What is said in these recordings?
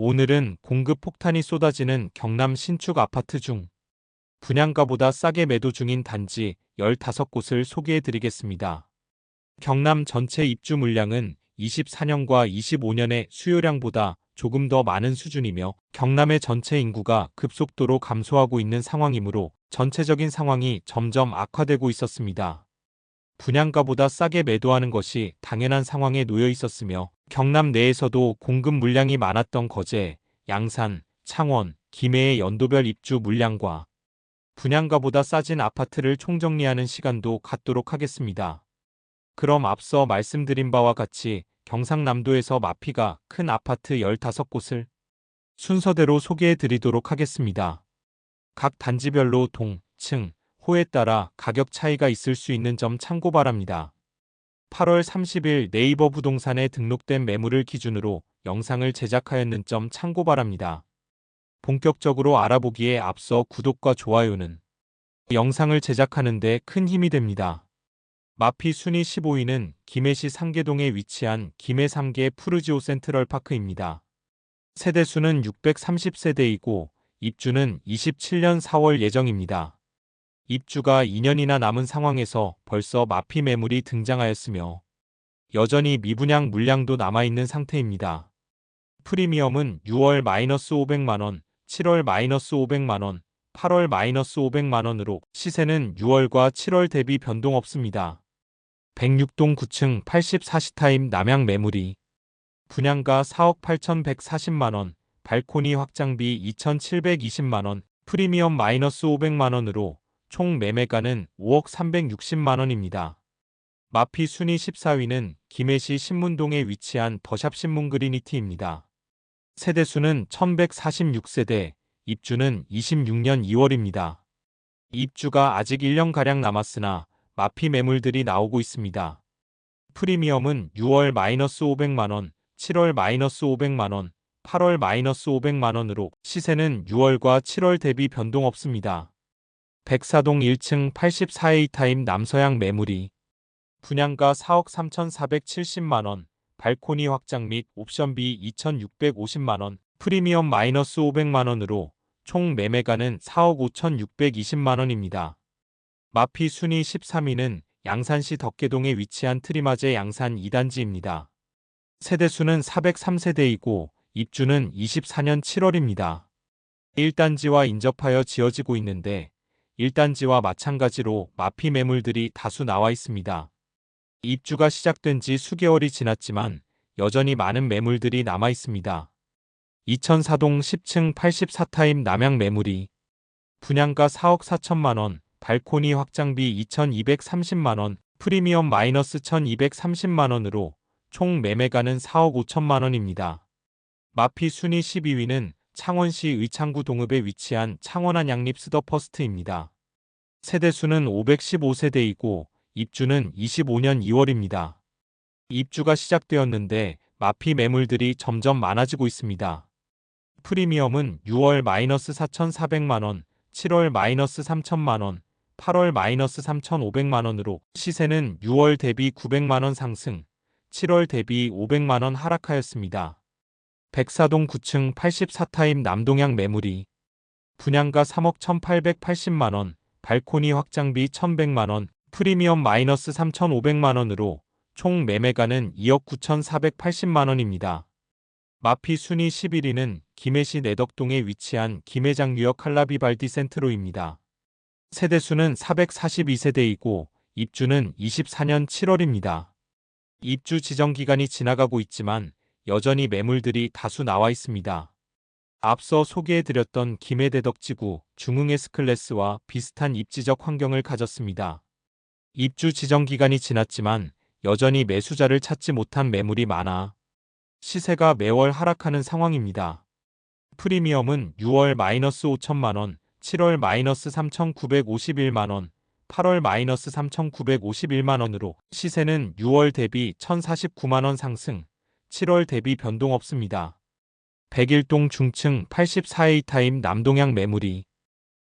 오늘은 공급 폭탄이 쏟아지는 경남 신축 아파트 중 분양가보다 싸게 매도 중인 단지 15곳을 소개해 드리겠습니다. 경남 전체 입주 물량은 24년과 25년의 수요량보다 조금 더 많은 수준이며 경남의 전체 인구가 급속도로 감소하고 있는 상황이므로 전체적인 상황이 점점 악화되고 있었습니다. 분양가보다 싸게 매도하는 것이 당연한 상황에 놓여 있었으며 경남 내에서도 공급 물량이 많았던 거제, 양산, 창원, 김해의 연도별 입주 물량과 분양가보다 싸진 아파트를 총정리하는 시간도 갖도록 하겠습니다. 그럼 앞서 말씀드린 바와 같이 경상남도에서 마피가 큰 아파트 15곳을 순서대로 소개해 드리도록 하겠습니다. 각 단지별로 동, 층, 호에 따라 가격 차이가 있을 수 있는 점 참고 바랍니다. 8월 30일 네이버 부동산에 등록된 매물을 기준으로 영상을 제작하였는 점 참고 바랍니다. 본격적으로 알아보기에 앞서 구독과 좋아요는 영상을 제작하는 데 큰 힘이 됩니다. 마피 순위 15위는 김해시 상계동에 위치한 김해 3개 푸르지오 센트럴파크입니다. 세대수는 630세대이고 입주는 27년 4월 예정입니다. 입주가 2년이나 남은 상황에서 벌써 마피 매물이 등장하였으며 여전히 미분양 물량도 남아있는 상태입니다. 프리미엄은 6월 -500만원, 7월 -500만원, 8월 -500만원으로 시세는 6월과 7월 대비 변동 없습니다. 106동 9층 84시타임 남양 매물이 분양가 4억 8,140만원, 발코니 확장비 2,720만원, 프리미엄 -500만원으로 총 매매가는 5억 360만원입니다. 마피 순위 14위는 김해시 신문동에 위치한 더샵 신문그리니티입니다. 세대수는 1146세대, 입주는 26년 2월입니다. 입주가 아직 1년가량 남았으나 마피 매물들이 나오고 있습니다. 프리미엄은 6월 -500만원, 7월 -500만원, 8월 -500만원으로 시세는 6월과 7월 대비 변동 없습니다. 백사동 1층 84A타임 남서양 매물이 분양가 4억 3,470만원, 발코니 확장 및 옵션비 2,650만원, 프리미엄 -500만원으로 총 매매가는 4억 5,620만원입니다. 마피 순위 13위는 양산시 덕계동에 위치한 트리마제 양산 2단지입니다. 세대수는 403세대이고 입주는 24년 7월입니다. 1단지와 인접하여 지어지고 있는데 1단지와 마찬가지로 마피 매물들이 다수 나와 있습니다. 입주가 시작된 지 수개월이 지났지만 여전히 많은 매물들이 남아 있습니다. 2004동 10층 84타임 남양 매물이 분양가 4억 4천만원, 발코니 확장비 2,230만원, 프리미엄 -1,230만원으로 총 매매가는 4억 5천만원입니다. 마피 순위 12위는 창원시 의창구 동읍에 위치한 창원한 양립 스더퍼스트입니다. 세대수는 515세대이고 입주는 25년 2월입니다. 입주가 시작되었는데 마피 매물들이 점점 많아지고 있습니다. 프리미엄은 6월 -4,400만원, 7월 -3,000만원, 8월 -3,500만원으로 시세는 6월 대비 900만원 상승, 7월 대비 500만원 하락하였습니다. 백사동 9층 84타임 남동양 매물이 분양가 3억 1,880만원, 발코니 확장비 1,100만원, 프리미엄 -3,500만원으로 총 매매가는 2억 9,480만원입니다. 마피 순위 11위는 김해시 내덕동에 위치한 김해장유역 칼라비발디 센트로입니다. 세대수는 442세대이고 입주는 24년 7월입니다. 입주 지정 기간이 지나가고 있지만 여전히 매물들이 다수 나와 있습니다. 앞서 소개해드렸던 김해대덕지구 중흥 S클래스와 비슷한 입지적 환경을 가졌습니다. 입주 지정 기간이 지났지만 여전히 매수자를 찾지 못한 매물이 많아 시세가 매월 하락하는 상황입니다. 프리미엄은 6월 -5천만원, 7월 -3,951만원, 8월 -3,951만원으로 시세는 6월 대비 1,049만원 상승, 7월 대비 변동 없습니다. 101동 중층 84A타임 남동양 매물이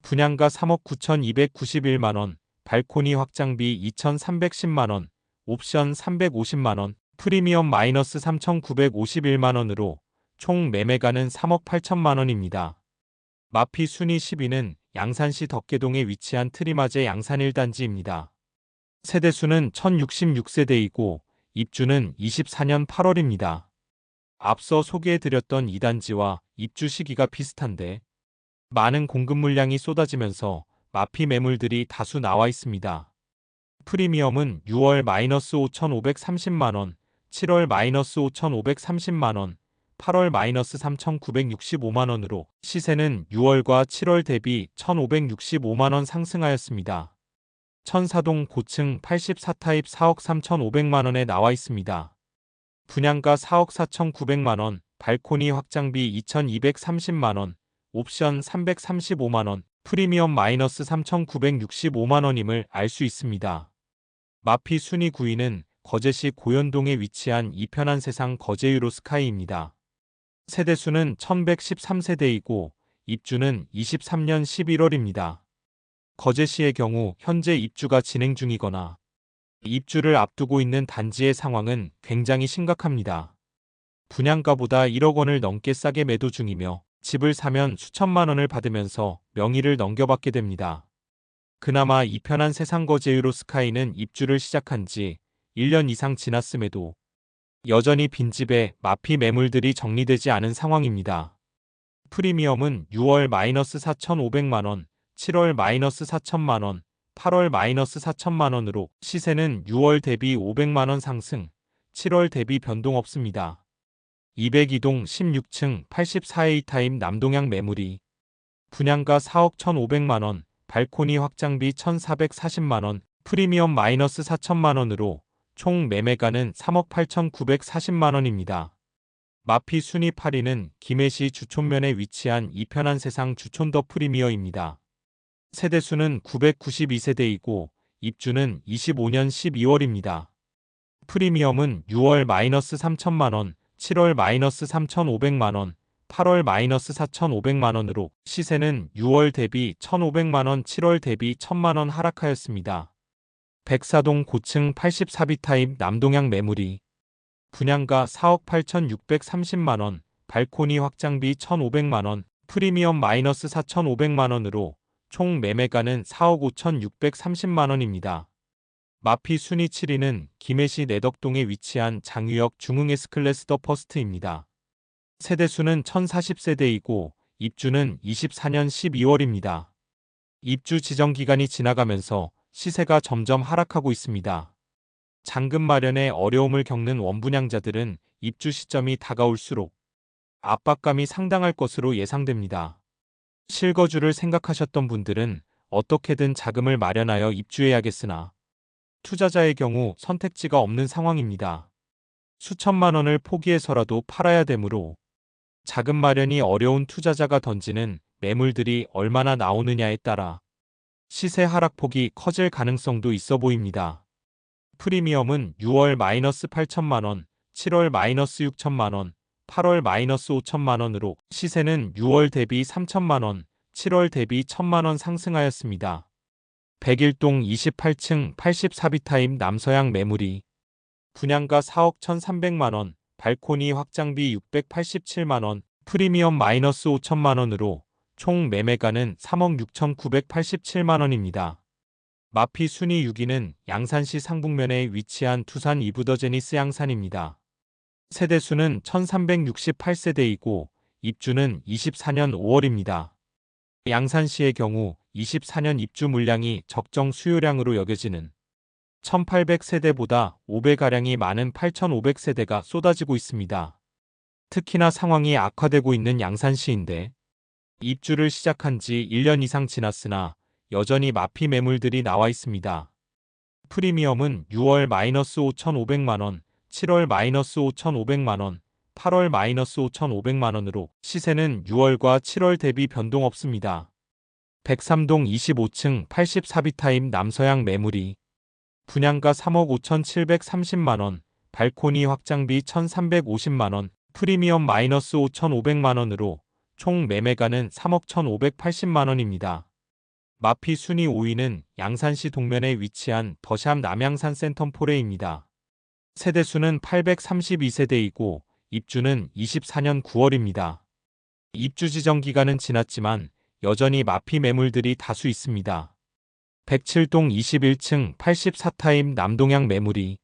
분양가 3억 9,291만원, 발코니 확장비 2,310만원, 옵션 350만원, 프리미엄 -3,951만원으로 총 매매가는 3억 8천만 원입니다. 마피 순위 10위는 양산시 덕계동에 위치한 트리마제 양산 1단지입니다. 세대수는 1066세대이고 입주는 24년 8월입니다. 앞서 소개해드렸던 2단지와 입주 시기가 비슷한데 많은 공급 물량이 쏟아지면서 마피 매물들이 다수 나와 있습니다. 프리미엄은 6월 -5,530만원, 7월 -5,530만원, 8월 -3,965만원으로 시세는 6월과 7월 대비 1,565만원 상승하였습니다. 천사동 고층 84타입 4억 3,500만원에 나와 있습니다. 분양가 4억 4,900만원, 발코니 확장비 2,230만원, 옵션 335만원, 프리미엄 -3,965만원임을 알 수 있습니다. 마피 순위 9위는 거제시 고현동에 위치한 이편한 세상 거제유로 스카이입니다. 세대수는 1113세대이고 입주는 23년 11월입니다. 거제시의 경우 현재 입주가 진행 중이거나 입주를 앞두고 있는 단지의 상황은 굉장히 심각합니다. 분양가보다 1억 원을 넘게 싸게 매도 중이며 집을 사면 수천만 원을 받으면서 명의를 넘겨받게 됩니다. 그나마 이편한 세상 거제유로 스카이는 입주를 시작한 지 1년 이상 지났음에도 여전히 빈집에 마피 매물들이 정리되지 않은 상황입니다. 프리미엄은 6월 -4,500만원, 7월 -4,000만원, 8월 -4,000만원으로 시세는 6월 대비 500만원 상승, 7월 대비 변동 없습니다. 202동 16층 84A 타입 남동향 매물이 분양가 4억 1,500만원, 발코니 확장비 1,440만원, 프리미엄 -4천만원으로 총 매매가는 3억 8,940만원입니다. 마피 순위 8위는 김해시 주촌면에 위치한 이편한 세상 주촌 더 프리미어입니다. 세대수는 992세대이고 입주는 25년 12월입니다. 프리미엄은 6월 -3천만원, 7월 -3,500만원, 8월 -4,500만원으로 시세는 6월 대비 1,500만원, 7월 대비 1,000만원 하락하였습니다. 백사동 고층 84B 타입 남동향 매물이 분양가 4억 8,630만원, 발코니 확장비 1,500만원, 프리미엄 -4,500만원으로 총 매매가는 4억 5,630만원입니다. 마피 순위 7위는 김해시 내덕동에 위치한 장유역 중흥 S클래스 더 퍼스트입니다. 세대수는 1,040세대이고 입주는 24년 12월입니다. 입주 지정 기간이 지나가면서 시세가 점점 하락하고 있습니다. 잔금 마련에 어려움을 겪는 원분양자들은 입주 시점이 다가올수록 압박감이 상당할 것으로 예상됩니다. 실거주를 생각하셨던 분들은 어떻게든 자금을 마련하여 입주해야겠으나 투자자의 경우 선택지가 없는 상황입니다. 수천만 원을 포기해서라도 팔아야 되므로 자금 마련이 어려운 투자자가 던지는 매물들이 얼마나 나오느냐에 따라 시세 하락폭이 커질 가능성도 있어 보입니다. 프리미엄은 6월 -8천만원, 7월 -6천만원, 8월 -5천만원으로 시세는 6월 대비 3천만원, 7월 대비 1,000만원 상승하였습니다. 101동 28층 84B 타입 남서향 매물이 분양가 4억 1,300만원, 발코니 확장비 687만원, 프리미엄 -5천만원으로 총 매매가는 3억 6,987만원입니다. 마피 순위 6위는 양산시 상북면에 위치한 두산 이브더제니스 양산입니다. 세대수는 1,368세대이고 입주는 24년 5월입니다. 양산시의 경우 24년 입주 물량이 적정 수요량으로 여겨지는 1,800세대보다 5배가량이 많은 8,500세대가 쏟아지고 있습니다. 특히나 상황이 악화되고 있는 양산시인데 입주를 시작한 지 1년 이상 지났으나 여전히 마피 매물들이 나와 있습니다. 프리미엄은 6월 -5,500만원, 7월 -5,500만원, 8월 -5,500만원으로 시세는 6월과 7월 대비 변동 없습니다. 103동 25층 84B 타입 남서향 매물이 분양가 3억 5,730만원, 발코니 확장비 1,350만원, 프리미엄 -5,500만원으로 총 매매가는 3억 1,580만원입니다. 마피 순위 5위는 양산시 동면에 위치한 더샵 남양산 센텀포레입니다. 세대수는 832세대이고 입주는 24년 9월입니다. 입주 지정 기간은 지났지만 여전히 마피 매물들이 다수 있습니다. 107동 21층 84타입 남동향 매물이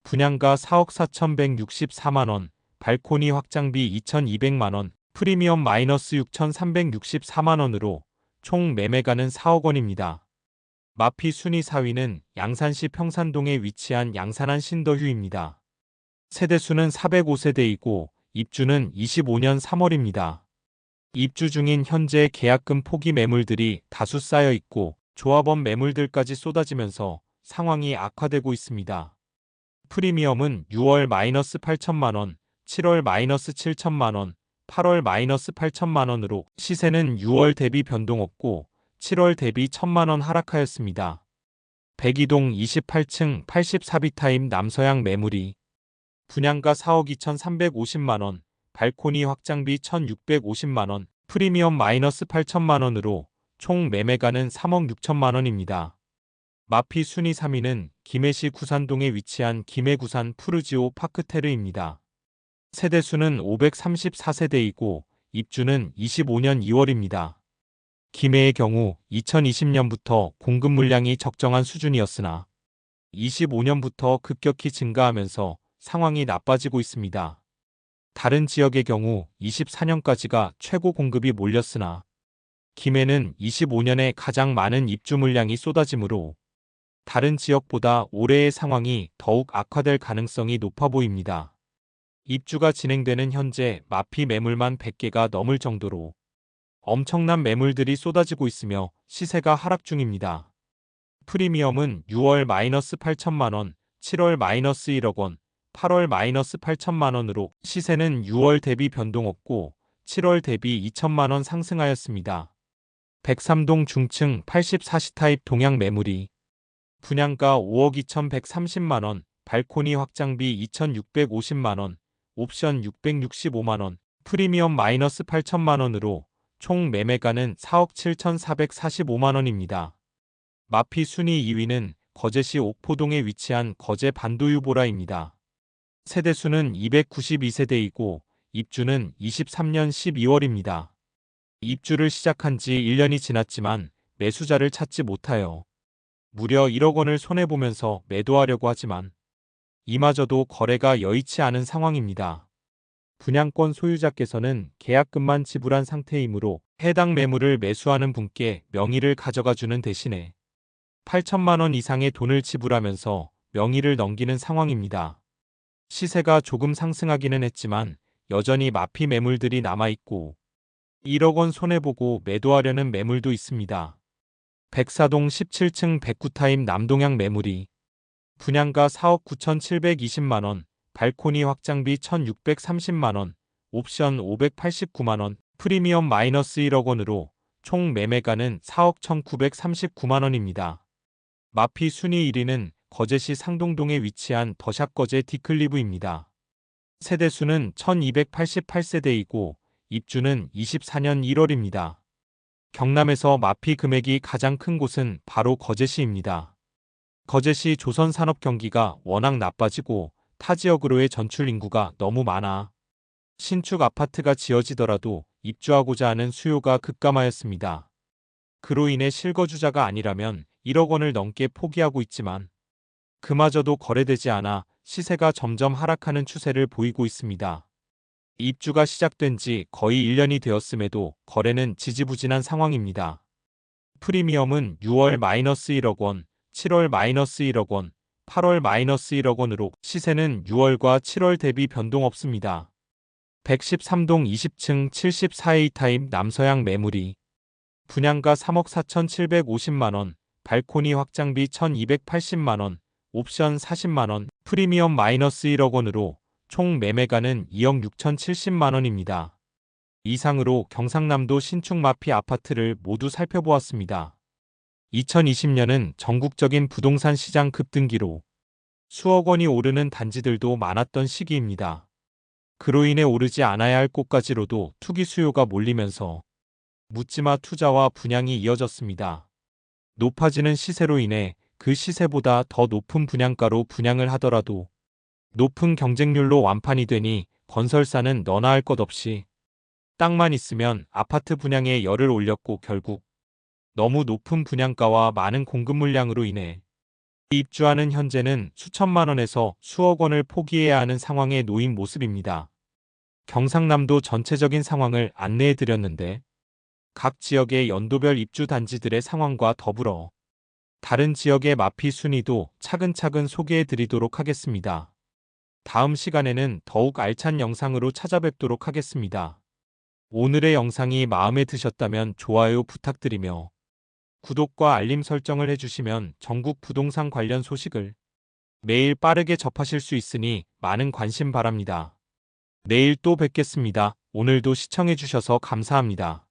분양가 4억 4,164만원, 발코니 확장비 2,200만원, 프리미엄 마이너스 6,364만원으로 총 매매가는 4억 원입니다. 마피 순위 4위는 양산시 평산동에 위치한 양산한 신더휴입니다. 세대수는 405세대이고 입주는 25년 3월입니다. 입주 중인 현재 계약금 포기 매물들이 다수 쌓여 있고 조합원 매물들까지 쏟아지면서 상황이 악화되고 있습니다. 프리미엄은 6월 마이너스 8천만원, 7월 마이너스 7천만원, 8월 마이너스 8천만원으로 시세는 6월 대비 변동 없고 7월 대비 1천만원 하락하였습니다. 102동 28층 84비타임 남서향 매물이 분양가 4억 2,350만원, 발코니 확장비 1,650만원, 프리미엄 마이너스 8천만원으로 총 매매가는 3억 6천만원입니다. 마피 순위 3위는 김해시 구산동에 위치한 김해구산 푸르지오 파크테르입니다. 세대수는 534세대이고 입주는 25년 2월입니다. 김해의 경우 2020년부터 공급 물량이 적정한 수준이었으나 25년부터 급격히 증가하면서 상황이 나빠지고 있습니다. 다른 지역의 경우 24년까지가 최고 공급이 몰렸으나 김해는 25년에 가장 많은 입주 물량이 쏟아지므로 다른 지역보다 올해의 상황이 더욱 악화될 가능성이 높아 보입니다. 입주가 진행되는 현재 마피 매물만 100개가 넘을 정도로 엄청난 매물들이 쏟아지고 있으며 시세가 하락 중입니다. 프리미엄은 6월 마이너스 8천만원, 7월 마이너스 1억 원, 8월 마이너스 8천만원으로 시세는 6월 대비 변동 없고 7월 대비 2천만원 상승하였습니다. 103동 중층 84시 타입 동향 매물이 분양가 5억 2,130만원, 발코니 확장비 2,650만원, 옵션 665만원, 프리미엄 마이너스 8천만원으로 총 매매가는 4억 7,445만원입니다. 마피 순위 2위는 거제시 옥포동에 위치한 거제 반도유보라입니다. 세대수는 292세대이고 입주는 23년 12월입니다. 입주를 시작한 지 1년이 지났지만 매수자를 찾지 못하여 무려 1억 원을 손해보면서 매도하려고 하지만 이마저도 거래가 여의치 않은 상황입니다. 분양권 소유자께서는 계약금만 지불한 상태이므로 해당 매물을 매수하는 분께 명의를 가져가주는 대신에 8천만 원 이상의 돈을 지불하면서 명의를 넘기는 상황입니다. 시세가 조금 상승하기는 했지만 여전히 마피 매물들이 남아있고 1억 원 손해보고 매도하려는 매물도 있습니다. 104동 17층 109타입 남동향 매물이 분양가 4억 9,720만원, 발코니 확장비 1,630만원, 옵션 589만원, 프리미엄 마이너스 1억 원으로 총 매매가는 4억 1,939만원입니다. 마피 순위 1위는 거제시 상동동에 위치한 더샵 거제 디클리브입니다. 세대수는 1,288세대이고 입주는 24년 1월입니다. 경남에서 마피 금액이 가장 큰 곳은 바로 거제시입니다. 거제시 조선산업 경기가 워낙 나빠지고 타 지역으로의 전출 인구가 너무 많아 신축 아파트가 지어지더라도 입주하고자 하는 수요가 급감하였습니다. 그로 인해 실거주자가 아니라면 1억 원을 넘게 포기하고 있지만 그마저도 거래되지 않아 시세가 점점 하락하는 추세를 보이고 있습니다. 입주가 시작된 지 거의 1년이 되었음에도 거래는 지지부진한 상황입니다. 프리미엄은 6월 마이너스 1억 원, 7월 마이너스 1억 원, 8월 마이너스 1억 원으로 시세는 6월과 7월 대비 변동 없습니다. 113동 20층 74A 타입 남서향 매물이 분양가 3억 4,750만원, 발코니 확장비 1,280만원, 옵션 40만원, 프리미엄 마이너스 1억 원으로 총 매매가는 2억 6,070만원입니다. 이상으로 경상남도 신축 마피 아파트를 모두 살펴보았습니다. 2020년은 전국적인 부동산 시장 급등기로 수억 원이 오르는 단지들도 많았던 시기입니다. 그로 인해 오르지 않아야 할 곳까지로도 투기 수요가 몰리면서 묻지마 투자와 분양이 이어졌습니다. 높아지는 시세로 인해 그 시세보다 더 높은 분양가로 분양을 하더라도 높은 경쟁률로 완판이 되니 건설사는 너나 할 것 없이 땅만 있으면 아파트 분양에 열을 올렸고 결국 너무 높은 분양가와 많은 공급 물량으로 인해 입주하는 현재는 수천만 원에서 수억 원을 포기해야 하는 상황에 놓인 모습입니다. 경상남도 전체적인 상황을 안내해 드렸는데 각 지역의 연도별 입주 단지들의 상황과 더불어 다른 지역의 마피 순위도 차근차근 소개해 드리도록 하겠습니다. 다음 시간에는 더욱 알찬 영상으로 찾아뵙도록 하겠습니다. 오늘의 영상이 마음에 드셨다면 좋아요 부탁드리며 구독과 알림 설정을 해주시면 전국 부동산 관련 소식을 매일 빠르게 접하실 수 있으니 많은 관심 바랍니다. 내일 또 뵙겠습니다. 오늘도 시청해주셔서 감사합니다.